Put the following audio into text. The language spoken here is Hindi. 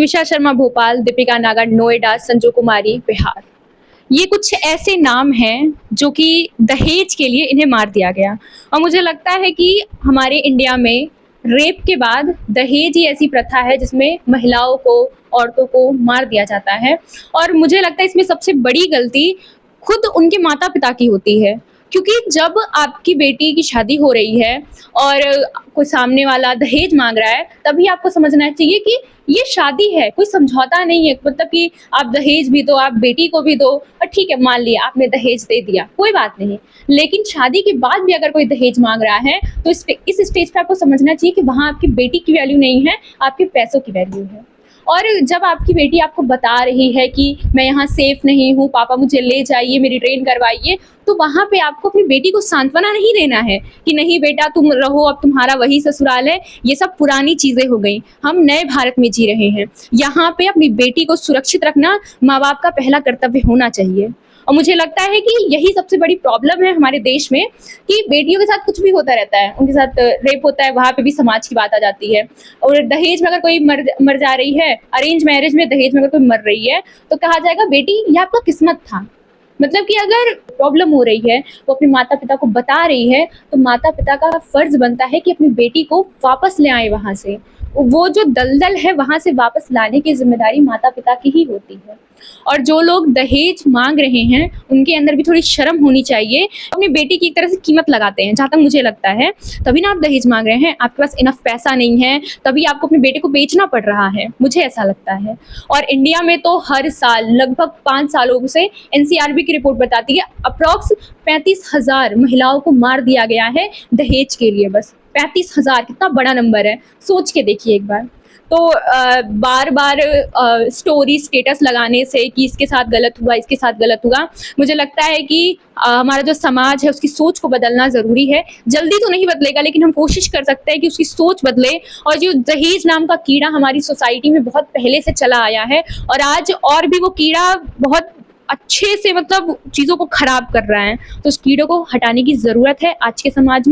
त्विषा शर्मा भोपाल, दीपिका नागर नोएडा, संजू कुमारी बिहार। ये कुछ ऐसे नाम हैं जो कि दहेज के लिए इन्हें मार दिया गया। और मुझे लगता है कि हमारे इंडिया में रेप के बाद दहेज ही ऐसी प्रथा है जिसमें महिलाओं को, औरतों को मार दिया जाता है। और मुझे लगता है इसमें सबसे बड़ी गलती खुद उनके माता-पिता की होती है। क्योंकि जब आपकी बेटी की शादी हो रही है और कोई सामने वाला दहेज माँग रहा है, तभी आपको समझना चाहिए कि ये शादी है, कोई समझौता नहीं है। मतलब कि आप दहेज भी दो, आप बेटी को भी दो और ठीक है, मान लिया आपने दहेज दे दिया, कोई बात नहीं। लेकिन शादी के बाद भी अगर कोई दहेज माँग रहा है, तो इस स्टेज पे आपको समझना चाहिए कि वहाँ आपकी बेटी की वैल्यू नहीं है, आपके पैसों की वैल्यू है। और जब आपकी बेटी आपको बता रही है कि मैं यहाँ सेफ नहीं हूँ, पापा मुझे ले जाइए, मेरी ट्रेन करवाइए, तो वहाँ पे आपको अपनी बेटी को सांत्वना नहीं देना है कि नहीं बेटा तुम रहो, अब तुम्हारा वही ससुराल है। ये सब पुरानी चीज़ें हो गई, हम नए भारत में जी रहे हैं। यहाँ पे अपनी बेटी को सुरक्षित रखना माँ-बाप का पहला कर्तव्य होना चाहिए। और मुझे लगता है कि यही सबसे बड़ी प्रॉब्लम है हमारे देश में कि बेटियों के साथ कुछ भी होता रहता है, उनके साथ रेप होता है, वहाँ पे भी समाज की बात आ जाती है। और दहेज में अगर कोई मर जा रही है, अरेंज मैरिज में दहेज में अगर कोई मर रही है, तो कहा जाएगा बेटी ये आपका किस्मत था। मतलब कि अगर प्रॉब्लम हो रही है, वो अपने माता-पिता को बता रही है, तो माता-पिता का फर्ज़ बनता है कि अपनी बेटी को वापस ले आएँ वहाँ से। वो जो दलदल है वहाँ से वापस लाने की ज़िम्मेदारी माता-पिता की ही होती है। और जो लोग दहेज माँग रहे हैं, उनके अंदर भी थोड़ी शर्म होनी चाहिए। अपनी बेटी की एक तरह से कीमत लगाते हैं, जहाँ तक मुझे लगता है। तभी ना आप दहेज माँग रहे हैं, आपके पास इनफ पैसा नहीं है, तभी आपको अपने बेटे को बेचना पड़ रहा है, मुझे ऐसा लगता है। और इंडिया में तो हर साल लगभग 5 सालों से एनसीआरबी की रिपोर्ट बताती है अप्रॉक्स 35,000 महिलाओं को मार दिया गया है दहेज के लिए बस। 35,000 कितना बड़ा नंबर है, सोच के देखिए एक बार। तो बार-बार स्टोरी स्टेटस लगाने से कि इसके साथ गलत हुआ, इसके साथ गलत हुआ, मुझे लगता है कि हमारा जो समाज है उसकी सोच को बदलना ज़रूरी है। जल्दी तो नहीं बदलेगा लेकिन हम कोशिश कर सकते हैं कि उसकी सोच बदले। और जो दहेज नाम का कीड़ा हमारी सोसाइटी में बहुत पहले से चला आया है और आज और भी वो कीड़ा बहुत अच्छे से मतलब चीज़ों को खराब कर रहा है। तो उस कीड़े को हटाने की ज़रूरत है आज के समाज में।